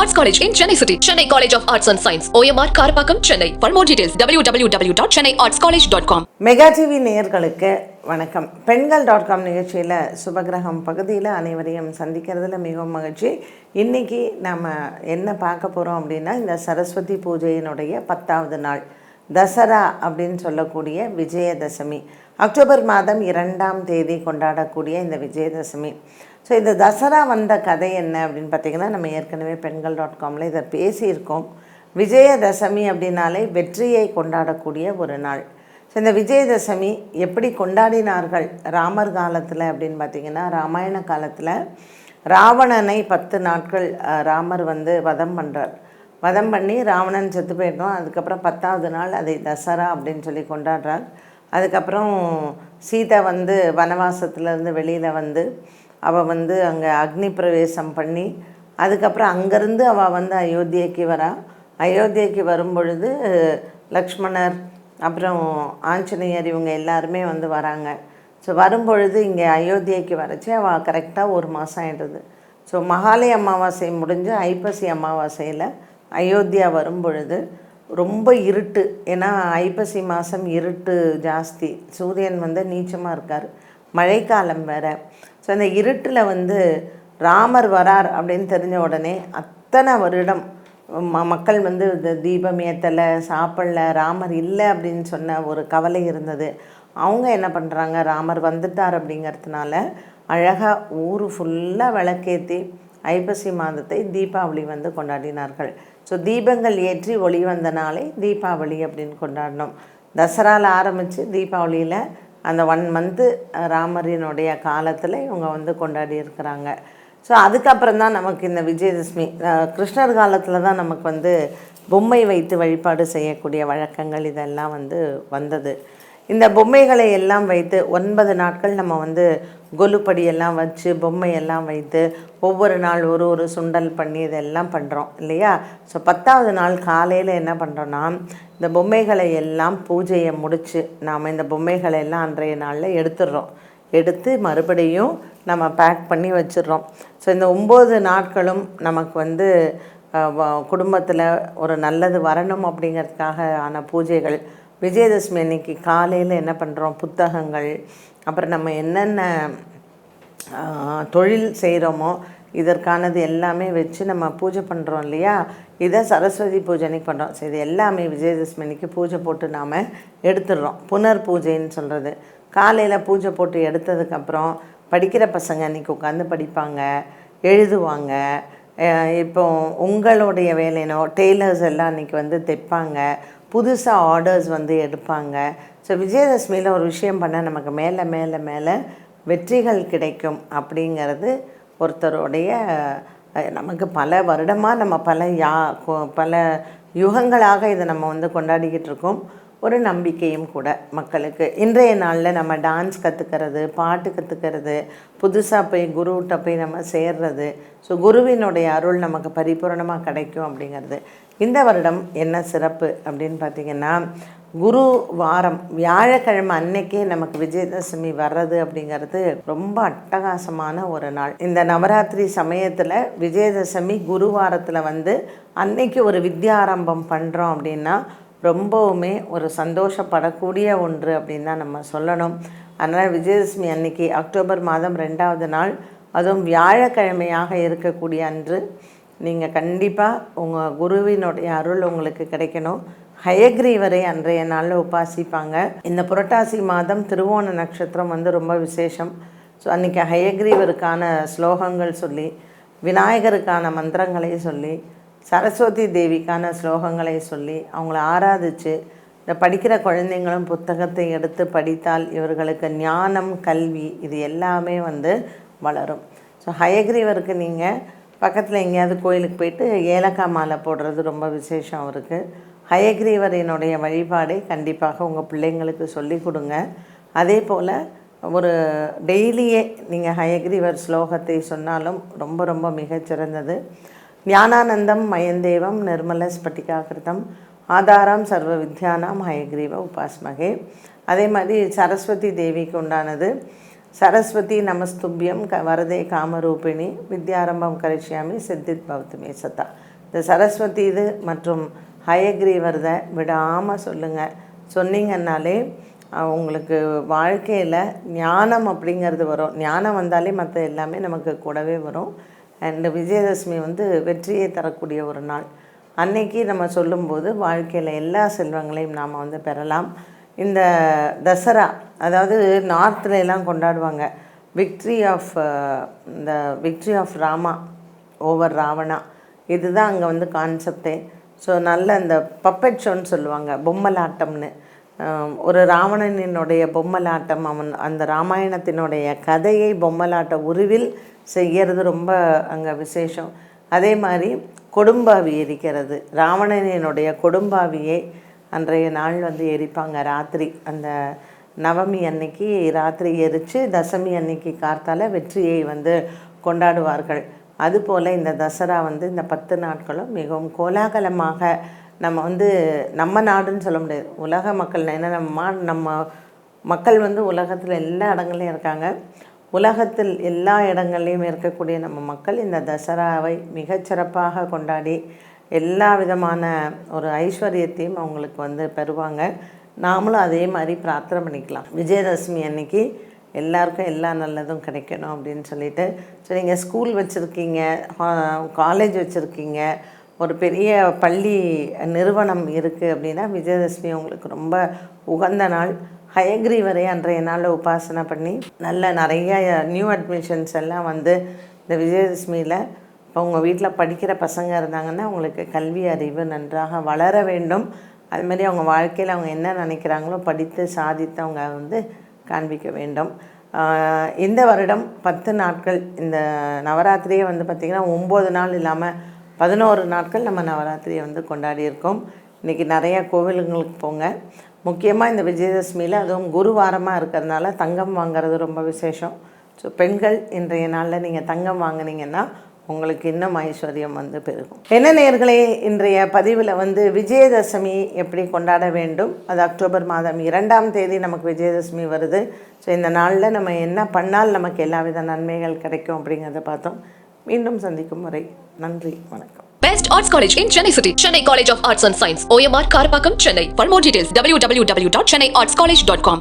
Arts College in Chennai City. Chennai College of Arts and Science. OMR Karapakam, Chennai. For more details, www.chennaiartscollege.com. Mega TV நேயர்களுக்கு வணக்கம். பெண்கள்.com நிகழ்ச்சியில் சுபகிரகம் பகுதியில் அனைவரையும் சந்திக்கிறதுல மிகவும் மகிழ்ச்சி. இன்றைக்கி நம்ம என்ன பார்க்க போகிறோம் அப்படின்னா, இந்த சரஸ்வதி பூஜையினுடைய 10வது நாள் தசரா அப்படின்னு சொல்லக்கூடிய விஜயதசமி. அக்டோபர் மாதம் 2ஆம் தேதி கொண்டாடக்கூடிய இந்த விஜயதசமி. ஸோ இந்த தசரா வந்த கதை என்ன அப்படின்னு பார்த்திங்கன்னா, நம்ம ஏற்கனவே பெண்கள்.comல இதை பேசியிருக்கோம். விஜயதசமி அப்படின்னாலே வெற்றியை கொண்டாடக்கூடிய ஒரு நாள். ஸோ இந்த விஜயதசமி எப்படி கொண்டாடினார்கள் ராமர் காலத்தில் அப்படின்னு பார்த்திங்கன்னா, ராமாயண காலத்தில் ராவணனை 10 நாட்கள் ராமர் வதம் பண்ணி ராவணன் செத்து போயிட்டோம். அதுக்கப்புறம் 10வது நாள் அதை தசரா அப்படின்னு சொல்லி கொண்டாடுறார். அதுக்கப்புறம் சீதை வனவாசத்துலேருந்து வெளியில் அவள் அங்கே அக்னி பிரவேசம் பண்ணி, அதுக்கப்புறம் அங்கேருந்து அவள் அயோத்தியைக்கு வரா. அயோத்தியைக்கு வரும்பொழுது லக்ஷ்மணர் அப்புறம் ஆஞ்சநேயர் இவங்க எல்லாருமே வராங்க. ஸோ வரும்பொழுது இங்கே அயோத்தியைக்கு வரச்சு அவள் கரெக்டாக 1 மாதம் ஆகிடுது. ஸோ மகாலய அமாவாசை முடிஞ்சு ஐப்பசி அமாவாசையில் அயோத்தியா வரும்பொழுது ரொம்ப இருட்டு. ஏன்னா ஐப்பசி மாதம் இருட்டு ஜாஸ்தி, சூரியன் நீச்சமாக இருக்கார், மழைக்காலம் வேறு. ஸோ அந்த இருட்டில் ராமர் வரார் அப்படின்னு தெரிஞ்ச உடனே அத்தனை வருடம் மக்கள் இந்த தீபம் ஏற்றலை, சாப்பிடல, ராமர் இல்லை அப்படின்னு சொன்ன ஒரு கவலை இருந்தது. அவங்க என்ன பண்ணுறாங்க, ராமர் வந்துட்டார் அப்படிங்கிறதுனால அழகாக ஊர் ஃபுல்லாக விளக்கேற்றி ஐப்பசி மாதத்தை தீபாவளி கொண்டாடினார்கள். ஸோ தீபங்கள் ஏற்றி ஒளி வந்த நாளை தீபாவளி அப்படின்னு கொண்டாடினோம். தசராவில் ஆரம்பித்து தீபாவளியில் அந்த 1 மந்த்து ராமரினுடைய காலத்தில் இவங்க கொண்டாடி இருக்கிறாங்க. ஸோ அதுக்கப்புறம் தான் நமக்கு இந்த விஜயதசமி கிருஷ்ணர் காலத்தில் தான் நமக்கு பொம்மை வைத்து வழிபாடு செய்யக்கூடிய வழக்கங்கள் இதெல்லாம் வந்தது. இந்த பொம்மைகளை எல்லாம் வைத்து 9 நாட்கள் நம்ம கொலுப்படியெல்லாம் வச்சு பொம்மையெல்லாம் வைத்து ஒவ்வொரு நாள் ஒரு சுண்டல் பண்ணி இதெல்லாம் பண்ணுறோம் இல்லையா. ஸோ 10வது நாள் காலையில் என்ன பண்ணுறோன்னா, இந்த பொம்மைகளை எல்லாம் பூஜையை முடித்து நாம் இந்த பொம்மைகளை எல்லாம் அன்றைய நாளில் எடுத்து மறுபடியும் நம்ம பேக் பண்ணி வச்சிடுறோம். ஸோ இந்த 9 நாட்களும் நமக்கு குடும்பத்தில் ஒரு நல்லது வரணும் அப்படிங்கிறதுக்காக ஆன பூஜைகள். விஜயதசமி அன்னைக்கு காலையில் என்ன பண்ணுறோம், புத்தகங்கள், அப்புறம் நம்ம என்னென்ன தொழில் செய்கிறோமோ இதற்கானது எல்லாமே வச்சு நம்ம பூஜை பண்ணுறோம் இல்லையா. இதை சரஸ்வதி பூஜை அன்றைக்கி பண்ணுறோம். ஸோ இது எல்லாமே விஜயதசமி அன்றைக்கி பூஜை போட்டு நாம் எடுத்துடுறோம். புனர் பூஜைன்னு சொல்கிறது. காலையில் பூஜை போட்டு எடுத்ததுக்கப்புறம் படிக்கிற பசங்க அன்றைக்கி உட்காந்து படிப்பாங்க, எழுதுவாங்க. இப்போ உங்களுடைய வேலைனோ டெய்லர்ஸ் எல்லாம் அன்றைக்கி தைப்பாங்க, புதுசாக ஆர்டர்ஸ் எடுப்பாங்க. ஸோ விஜயதசமியில் ஒரு விஷயம் பண்ணால் நமக்கு மேலே மேலே மேலே வெற்றிகள் கிடைக்கும் அப்படிங்கிறது ஒருத்தருடைய நமக்கு பல வருடமாக நம்ம பல யுகங்களாக இதை நம்ம கொண்டாடிக்கிட்டு இருக்கோம். ஒரு நம்பிக்கையும் கூட மக்களுக்கு. இன்றைய நாளில் நம்ம டான்ஸ் கற்றுக்கிறது, பாட்டு கற்றுக்கிறது, புதுசாக போய் குருகிட்ட போய் நம்ம சேர்றது. ஸோ குருவினுடைய அருள் நமக்கு பரிபூரணமாக கிடைக்கும் அப்படிங்கிறது. இந்த வருடம் என்ன சிறப்பு அப்படின்னு பார்த்திங்கன்னா, குரு வாரம் வியாழக்கிழமை அன்னைக்கே நமக்கு விஜயதசமி வர்றது அப்படிங்கிறது ரொம்ப அட்டகாசமான ஒரு நாள். இந்த நவராத்திரி சமயத்தில் விஜயதசமி குரு வாரத்தில் அன்னைக்கு ஒரு வித்யாரம்பம் பண்ணுறோம் அப்படின்னா ரொம்பவுமே ஒரு சந்தோஷப்படக்கூடிய ஒன்று அப்படின்னு தான் நம்ம சொல்லணும். அதனால் விஜயதசமி அன்னைக்கு அக்டோபர் மாதம் 2வது நாள், அதுவும் வியாழக்கிழமையாக இருக்கக்கூடிய அன்று நீங்கள் கண்டிப்பாக உங்கள் குருவினுடைய அருள் உங்களுக்கு கிடைக்கணும். ஹயக்ரீவரை அன்றைய நாளில் உபாசிப்பாங்க. இந்த புரட்டாசி மாதம் திருவோண நட்சத்திரம் ரொம்ப விசேஷம். ஸோ அன்றைக்கி ஹயக்ரீவருக்கான ஸ்லோகங்கள் சொல்லி, விநாயகருக்கான மந்திரங்களை சொல்லி, சரஸ்வதி தேவிக்கான ஸ்லோகங்களை சொல்லி அவங்கள ஆராதித்து, இந்த படிக்கிற குழந்தைங்களும் புத்தகத்தை எடுத்து படித்தால் இவர்களுக்கு ஞானம், கல்வி இது எல்லாமே வளரும். ஸோ ஹயக்ரீவருக்கு நீங்கள் பக்கத்தில் எங்கேயாவது கோயிலுக்கு போயிட்டு ஏலக்காய் மாலை போடுறது ரொம்ப விசேஷம் அவருக்கு. ஹயக்ரீவரினுடைய வழிபாடை கண்டிப்பாக உங்கள் பிள்ளைங்களுக்கு சொல்லி கொடுங்க. அதே போல் ஒரு டெய்லியே நீங்கள் ஹயக்ரீவர் ஸ்லோகத்தை சொன்னாலும் ரொம்ப ரொம்ப மிகச்சிறந்தது. ஞானானந்தம் மயந்தேவம் நிர்மல ஸ்பட்டிகாகிருதம் ஆதாரம் சர்வ வித்யானாம் ஹயக்ரீவ உபாஸ்மகே. அதே மாதிரி சரஸ்வதி தேவிக்கு உண்டானது சரஸ்வதி நமஸ்துபியம் வரதே காமரூபிணி வித்யாரம்பம் கரிஷ்யாமி சித்தித் பவத்து மே சதா. இந்த சரஸ்வதி இது மற்றும் ஹயக்ரீவரதை விடாமல் சொல்லுங்கள். சொன்னீங்கன்னாலே உங்களுக்கு வாழ்க்கையில் ஞானம் அப்படிங்கிறது வரும். ஞானம் வந்தாலே மற்ற எல்லாமே நமக்கு கூடவே வரும். அண்டு விஜயதசமி வெற்றியை தரக்கூடிய ஒரு நாள். அன்னைக்கு நம்ம சொல்லும்போது வாழ்க்கையில் எல்லா செல்வங்களையும் நாம் பெறலாம். இந்த தசரா, அதாவது நார்த்தில் எல்லாம் கொண்டாடுவாங்க இந்த victory of Rama over Ravana. இதுதான் அங்கே கான்செப்டே. ஸோ நல்ல இந்த பப்பெட் ஷோன்னு சொல்லுவாங்க, பொம்மலாட்டம்னு. ஒரு ராவணனினுடைய பொம்மலாட்டம், அவன் அந்த ராமாயணத்தினுடைய கதையை பொம்மலாட்ட உருவில் செய்கிறது ரொம்ப அங்கே விசேஷம். அதே மாதிரி கொடும்பாவி எரிக்கிறது, ராவணனினுடைய கொடும்பாவியை அன்றைய நாள் எரிப்பாங்க ராத்திரி. அந்த நவமி அன்னைக்கு ராத்திரி எரித்து தசமி அன்னைக்கு கார்த்தால வெற்றியை கொண்டாடுவார்கள். அதுபோல் இந்த தசரா இந்த 10 நாட்களும் மிகவும் கோலாகலமாக நம்ம நம்ம நாடுன்னு சொல்ல முடியாது, உலக மக்கள். ஏன்னா நம்ம மக்கள் உலகத்தில் எல்லா இடங்கள்லையும் இருக்காங்க. உலகத்தில் எல்லா இடங்கள்லையும் இருக்கக்கூடிய நம்ம மக்கள் இந்த தசராவை மிகச்சிறப்பாக கொண்டாடி எல்லா விதமான ஒரு ஐஸ்வர்யத்தையும் அவங்களுக்கு பெறுவாங்க. நாமளும் அதே மாதிரி பிரார்த்தனை பண்ணிக்கலாம். விஜயதசமி அன்னைக்கு எல்லாருக்கும் எல்லா நல்லதும் கிடைக்கணும் அப்படின்னு சொல்லிட்டு. ஸோ நீங்கள் ஸ்கூல் வச்சுருக்கீங்க, காலேஜ் வச்சுருக்கீங்க, ஒரு பெரிய பள்ளி நிறுவனம் இருக்குது அப்படின்னா விஜயதசமி உங்களுக்கு ரொம்ப உகந்த நாள். ஹயக்ரீவரை அன்றைய நாளில் உபாசனை பண்ணி நிறைய நியூ அட்மிஷன்ஸ் எல்லாம் இந்த விஜயதசமியில் இப்போ உங்கள் வீட்டில் படிக்கிற பசங்க இருந்தாங்கன்னா உங்களுக்கு கல்வி அறிவு நன்றாக வளர வேண்டும். அதுமாரி அவங்க வாழ்க்கையில் அவங்க என்ன நினைக்கிறாங்களோ படித்து சாதித்து அவங்க காண்பிக்க வேண்டும். இந்த வருடம் 10 நாட்கள் இந்த நவராத்திரியை பார்த்திங்கன்னா 9 நாள் இல்லாமல் 11 நாட்கள் நம்ம நவராத்திரியை கொண்டாடியிருக்கோம். இன்றைக்கி நிறையா கோவிலுங்களுக்கு போங்க. முக்கியமாக இந்த விஜயதசமியில் அதுவும் குருவாரமாக இருக்கிறதுனால தங்கம் வாங்கிறது ரொம்ப விசேஷம். ஸோ பெண்கள் இன்றைய நாளில் நீங்கள் தங்கம் வாங்கினீங்கன்னா உங்களுக்கு இன்னும் ஐஸ்வர்யம் பெருகும். என்ன நேயர்களே, இன்றைய பதிவில் விஜயதசமி எப்படி கொண்டாட வேண்டும், அது அக்டோபர் மாதம் 2ஆம் தேதி நமக்கு விஜயதசமி வருது. ஸோ இந்த நாளில் நம்ம என்ன பண்ணால் நமக்கு எல்லா வித நன்மைகள் கிடைக்கும் அப்படிங்கிறத பார்த்தோம். மீண்டும் சந்திக்கும் வரை நன்றி, வணக்கம். Best Arts College in Chennai City. Chennai College of Arts and Science. OMR Karpakkam, Chennai. For more details, www.chennaiartscollege.com.